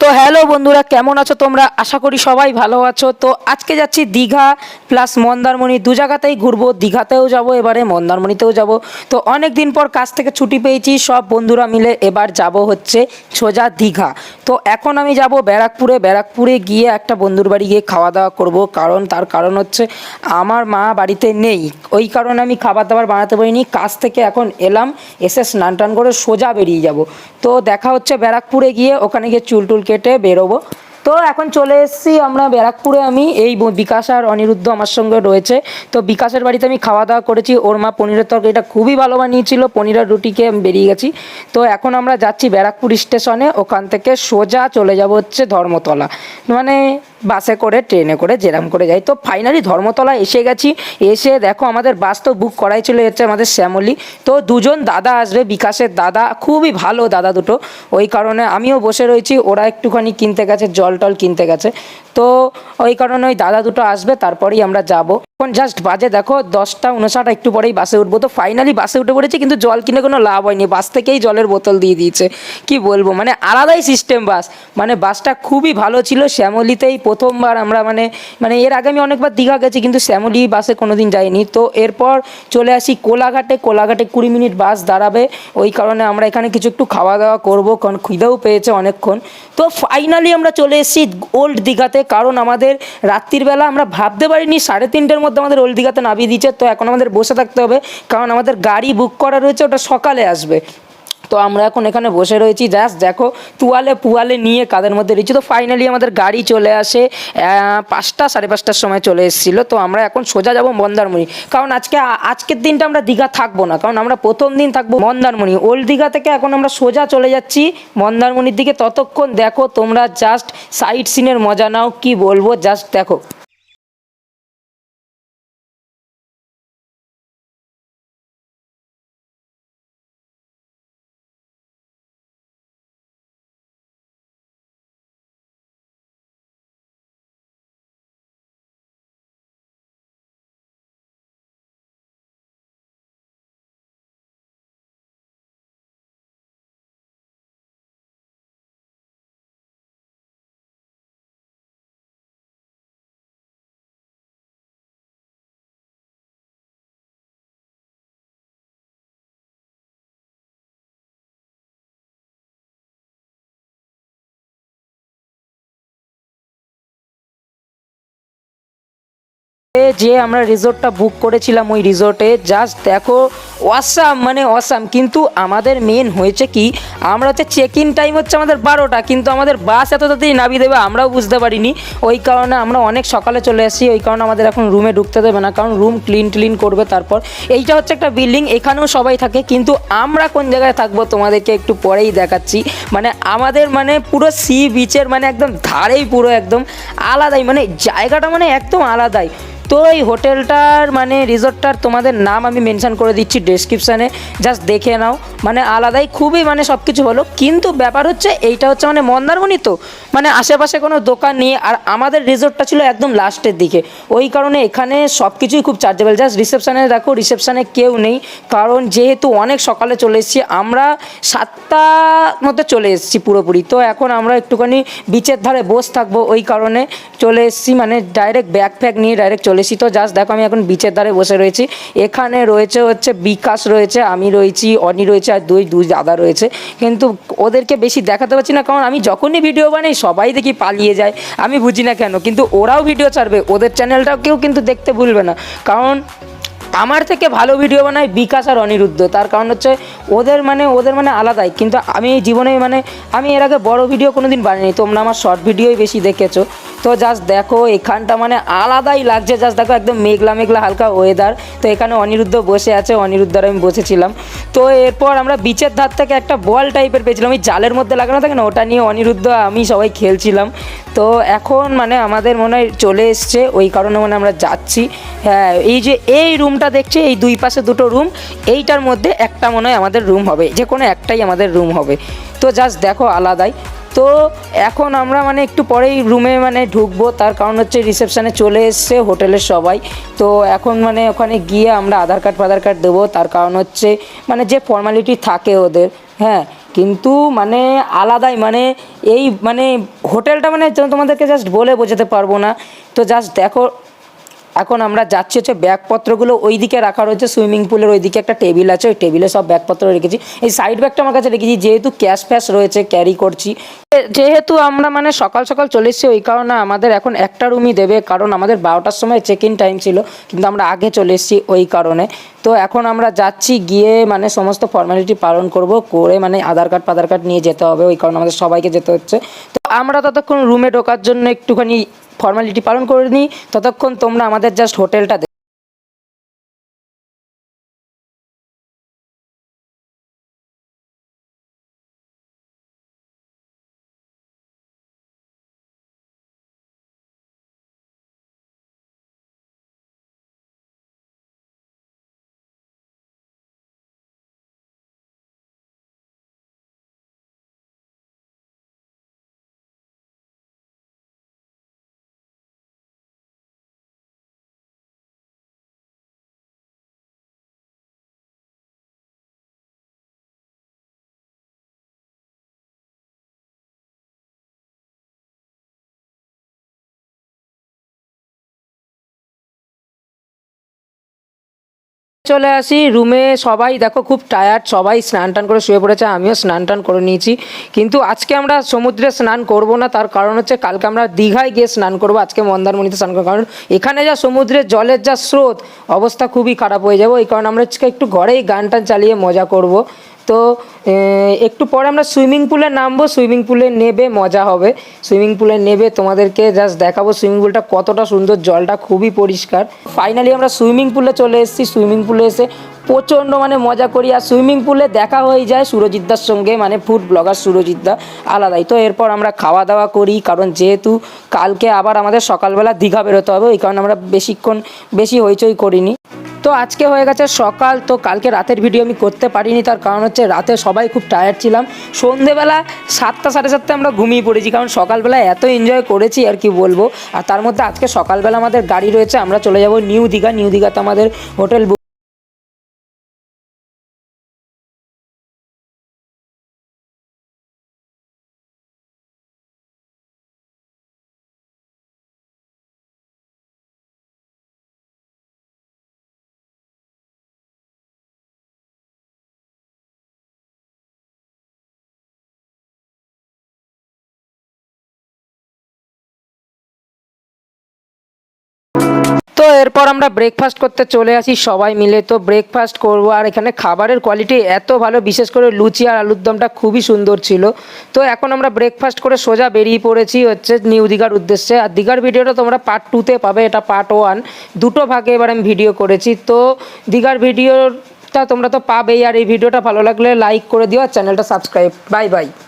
তো হ্যালো বন্ধুরা, কেমন আছো তোমরা? আশা করি সবাই ভালো আছো। তো আজকে যাচ্ছি দীঘা প্লাস মন্দারমণি, দু জায়গাতেই ঘুরবো। দীঘাতেও যাব, এবারে মন্দারমণিতেও যাব। তো অনেক দিন পর কাজ থেকে ছুটি পেয়েছি, সব বন্ধুরা মিলে এবার যাব হচ্ছে সোজা দীঘা। তো এখন আমি যাব ব্যারাকপুরে গিয়ে একটা বন্ধুর বাড়ি গিয়ে খাওয়া দাওয়া করব, তার কারণ হচ্ছে আমার মা বাড়িতে নেই, ওই কারণে আমি খাবার দাবার বানাতে পারিনি। কাজ থেকে এখন এলাম, এসে স্নান টান করে সোজা বেরিয়ে যাব। তো দেখা হচ্ছে ব্যারাকপুরে গিয়ে, ওখানে গিয়ে চুল টুল কেটে বেরোবো। তো এখন চলে এসেছি আমরা ব্যারাকপুরে। আমি এই বিকাশ আর অনিরুদ্ধ আমার সঙ্গে রয়েছে। তো বিকাশের বাড়িতে আমি খাওয়া দাওয়া করেছি, ওর মা পনিরের তরকারিটা খুবই ভালো বানিয়েছিল, পনিরের রুটিকে আমি বেরিয়ে গেছি। তো এখন আমরা যাচ্ছি ব্যারাকপুর স্টেশনে, ওখান থেকে সোজা চলে যাব হচ্ছে ধর্মতলা, মানে বাসে করে ট্রেনে করে যেরকম করে যাই। তো ফাইনালি ধর্মতলা এসে গেছি। এসে দেখো আমাদের বাস তো বুক করাই চলে যাচ্ছে আমাদের শ্যামলী। তো দুজন দাদা আসবে, বিকাশের দাদা, খুবই ভালো দাদা দুটো, ওই কারণে আমিও বসে রয়েছি। ওরা একটুখানি কিনতে গেছে, জল টল কিনতে গেছে। তো ওই কারণে ওই দাদা দুটো আসবে, তারপরেই আমরা যাব। এখন জাস্ট বাজে দেখো 10টা 59, একটু পরেই বাসে উঠবো। তো ফাইনালি বাসে উঠে পড়েছি, কিন্তু জল কিনে কোনো লাভ হয়নি, বাস থেকেই জলের বোতল দিয়ে দিয়েছে। কি বলবো, মানে আলাদাই সিস্টেম বাস, মানে বাসটা খুবই ভালো ছিল। শ্যামলীতেই প্রথমবার আমরা মানে মানে এর আগে আমি অনেকবার দীঘা গেছি, কিন্তু শ্যামলী বাসে কোনো দিন যাইনি। তো এরপর চলে আসি কোলাঘাটে 20 মিনিট বাস দাঁড়াবে, ওই কারণে আমরা এখানে কিছু একটু খাওয়া দাওয়া করবো, কারণ খিদেও পেয়েছে অনেকক্ষণ। তো ফাইনালি আমরা চলে এসেছি ওল্ড দীঘাতে, কারণ আমাদের রাত্রিবেলা আমরা ভাবতে পারিনি 3:30-এর মধ্যে আমাদের ওল্ড দীঘাতে নামিয়ে দিচ্ছে। তো এখন আমাদের বসে থাকতে হবে, কারণ আমাদের গাড়ি বুক করা রয়েছে, ওটা সকালে আসবে। তো আমরা এখন এখানে বসে রয়েছি, জাস্ট দেখো তুয়ালে পুয়ালে নিয়ে কাদের মধ্যে রয়েছি। তো ফাইনালি আমাদের গাড়ি চলে আসে 5টা 5:30টার সময় চলে এসেছিলো। তো আমরা এখন সোজা যাব মন্দারমণি, কারণ আজকের দিনটা আমরা দীঘা থাকবো না, কারণ আমরা প্রথম দিন থাকবো মন্দারমণি। ওল্ড দীঘা থেকে এখন আমরা সোজা চলে যাচ্ছি মন্দারমণির দিকে। ততক্ষণ দেখো তোমরা জাস্ট সাইট সিনের মজা নাও, কি বলবো, জাস্ট দেখো। যে আমরা রিসোর্টটা বুক করেছিলাম, ওই রিসোর্টে জাস্ট দেখো অসাম, মানে অসাম। কিন্তু আমাদের মেন হয়েছে কি, আমরা হচ্ছে চেক ইন টাইম হচ্ছে আমাদের 12টা, কিন্তু আমাদের বাস এত তাড়াতাড়ি নামিয়ে দেবে আমরাও বুঝতে পারিনি। ওই কারণে আমরা অনেক সকালে চলে আসি, ওই কারণে আমাদের এখন রুমে ঢুকতে দেবে না, কারণ রুম ক্লিন করবে। তারপর এইটা হচ্ছে একটা বিল্ডিং, এখানেও সবাই থাকে, কিন্তু আমরা কোন জায়গায় থাকবো তোমাদেরকে একটু পরেই দেখাচ্ছি। মানে আমাদের মানে পুরো সি বিচের মানে একদম ধারেই, পুরো একদম আলাদাই, মানে জায়গাটা মানে একদম আলাদাই। তো এই হোটেলটার মানে রিসোর্টটার তোমাদের নাম আমি মেনশন করে দিচ্ছি ডেসক্রিপশানে, জাস্ট দেখে নাও। মানে আলাদাই খুবই, মানে সব কিছু হলো। কিন্তু ব্যাপার হচ্ছে এইটা হচ্ছে মানে মন্দারমণি, তো মানে আশেপাশে কোনো দোকান নেই, আর আমাদের রিসোর্টটা ছিল একদম লাস্টের দিকে, ওই কারণে এখানে সব কিছুই খুব চার্জেবল। জাস্ট রিসেপশানে দেখো, রিসেপশানে কেউ নেই, কারণ যেহেতু অনেক সকালে চলে এসেছি আমরা, 7টার মধ্যে চলে এসেছি পুরোপুরি। তো এখন আমরা একটুখানি বিচের ধারে বসে থাকবো, ওই কারণে চলে এসেছি, মানে ডাইরেক্ট ব্যাগ ফ্যাগ নিয়ে ডাইরেক্ট চলে এসেছি। তো জাস্ট দেখো আমি এখন বিচের ধারে বসে রয়েছি। এখানে রয়েছে হচ্ছে বিকাশ রয়েছে, আমি রয়েছি, অনি রয়েছে, আর দুই দাদা রয়েছে। কিন্তু ওদেরকে বেশি দেখাতে পারছি না, কারণ আমি যখনই ভিডিও বানাই সবাই দেখি পালিয়ে যায়, আমি বুঝি না কেন। কিন্তু ওরাও ভিডিও ছাড়বে, ওদের চ্যানেলটাও কেউ কিন্তু দেখতে ভুলবে না, কারণ আমার থেকে ভালো ভিডিও বানায় বিকাশ আর অনিরুদ্ধ। তার কারণ হচ্ছে ওদের মানে আলাদাই। কিন্তু আমি এই জীবনে মানে আমি এর আগে বড় ভিডিও কোনো দিন বানাইনি, তোমরা আমার শর্ট ভিডিওই বেশি দেখেছো। তো জাস্ট দেখো এখানটা মানে আলাদাই লাগছে, জাস্ট দেখো একদম মেঘলা মেঘলা হালকা ওয়েদার। তো এখানে অনিরুদ্ধ বসে আছে, অনিরুদ্ধ আর আমি বসেছিলাম। তো এরপর আমরা বিচের ধার থেকে একটা বল টাইপের পেয়েছিলাম, ওই জালের মধ্যে লাগানো থাকে না, ওটা নিয়ে অনিরুদ্ধ আমি সবাই খেলছিলাম। তো এখন মানে আমাদের মনে হয় চলে এসছে, ওই কারণে মানে আমরা যাচ্ছি। হ্যাঁ, এই যে এই রুমটা দেখছি, এই দুই পাশে দুটো রুম, এইটার মধ্যে একটা মনে হয় আমাদের রুম হবে, যে কোনো একটাই আমাদের রুম হবে। তো জাস্ট দেখো আলাদাই। তো এখন আমরা মানে একটু পরেই রুমে মানে ঢুকবো, তার কারণ হচ্ছে রিসেপশানে চলে এসছে হোটেলের সবাই। তো এখন মানে ওখানে গিয়ে আমরা আধার কার্ড দেবো, তার কারণ হচ্ছে মানে যে ফর্মালিটি থাকে ওদের। হ্যাঁ, কিন্তু মানে আলাদাই, মানে এই মানে হোটেলটা মানে তোমাদেরকে জাস্ট বলে বোঝাতে পারবো না। তো জাস্ট দেখো, এখন আমরা যাচ্ছি হচ্ছে ব্যাগপত্রগুলো ওই দিকে রাখা রয়েছে, সুইমিং পুলের ওই দিকে একটা টেবিল আছে, ওই টেবিলে সব ব্যাগপত্র রেখেছি। এই সাইড ব্যাগটা আমার কাছে রেখেছি, যেহেতু ক্যাশ ফ্যাশ রয়েছে ক্যারি করছি। যেহেতু আমরা মানে সকাল সকাল চলে এসেছি, ওই কারণে আমাদের এখন একটা রুমই দেবে, কারণ আমাদের 12টার সময় চেক ইন টাইম ছিল, কিন্তু আমরা আগে চলে এসেছি ওই কারণে। তো এখন আমরা যাচ্ছি, গিয়ে মানে সমস্ত ফর্মালিটি পালন করব, করে মানে আধার কার্ড নিয়ে যেতে হবে, ওই কারণে আমাদের সবাইকে যেতে হচ্ছে। তো আমরা ততক্ষণ রুমে ঢোকার জন্য একটুখানি ফর্মালিটি পালন করে নিই, ততক্ষণ তোমরা আমাদের জাস্ট হোটেলটা চলে আসি রুমে। সবাই দেখো খুব টায়ার্ড, সবাই স্নান টান করে শুয়ে পড়েছে, আমিও স্নান টান করে নিয়েছি। কিন্তু আজকে আমরা সমুদ্রে স্নান করব না, তার কারণ হচ্ছে কালকে আমরা দীঘায় গিয়ে স্নান করব, আজকে মন্দারমণিতে স্নান করবো, কারণ এখানে যা সমুদ্রের জলের যা স্রোত, অবস্থা খুবই খারাপ হয়ে যাবে। ওই কারণে আমরা আজকে একটু ঘরেই গান টান চালিয়ে মজা করব। তো একটু পরে আমরা সুইমিং পুলে নামবো, সুইমিং পুলে নেবে মজা হবে, সুইমিং পুলে নেবে তোমাদেরকে জাস্ট দেখাবো সুইমিং পুলটা কতটা সুন্দর, জলটা খুবই পরিষ্কার। ফাইনালি আমরা সুইমিং পুলে চলে এসেছি, সুইমিং পুলে এসে প্রচণ্ড মানে মজা করি, আর সুইমিং পুলে দেখা হয়ে যায় সুরজিৎদার সঙ্গে, মানে ফুড ব্লগার সুরজিৎদা, আলাদাই। তো এরপর আমরা খাওয়া দাওয়া করি, কারণ যেহেতু কালকে আবার আমাদের সকালবেলা দীঘা বেরোতে হবে, ওই কারণে আমরা বেশি হইচই করিনি। তো আজকে হয়ে গেছে সকাল, তো কালকে রাতের ভিডিও আমি করতে পারিনি, তার কারণ হচ্ছে রাতে সবাই খুব টায়ার্ড ছিলাম। সন্ধেবেলা 7টা সাড়ে 7টায় আমরা ঘুমিয়ে পড়েছি, কারণ সকালবেলা এত এনজয় করেছি আর কি বলবো। আর তার মধ্যে আজকে সকালবেলা আমাদের গাড়ি রয়েছে, আমরা চলে যাব নিউ দীঘা। নিউ দীঘাতে আমাদের হোটেল তো এরপর আমরা ব্রেকফাস্ট করতে চলে আসি সবাই মিলে। তো ব্রেকফাস্ট করবো, আর এখানে খাবারের কোয়ালিটি এত ভালো, বিশেষ করে লুচি আর আলুর দমটা খুবই সুন্দর ছিল। তো এখন আমরা ব্রেকফাস্ট করে সোজা বেরিয়ে পড়েছি হচ্ছে নিউ দীঘার উদ্দেশ্যে। আর দীঘার ভিডিওটা তোমরা পার্ট 2তে পাবে, এটা পার্ট 1, দুটো ভাগে এবার আমি ভিডিও করেছি। তো দীঘার ভিডিওটা তোমরা তো পাবেই, আর এই ভিডিওটা ভালো লাগলে লাইক করে দিও আর চ্যানেলটা সাবস্ক্রাইব। Bye bye.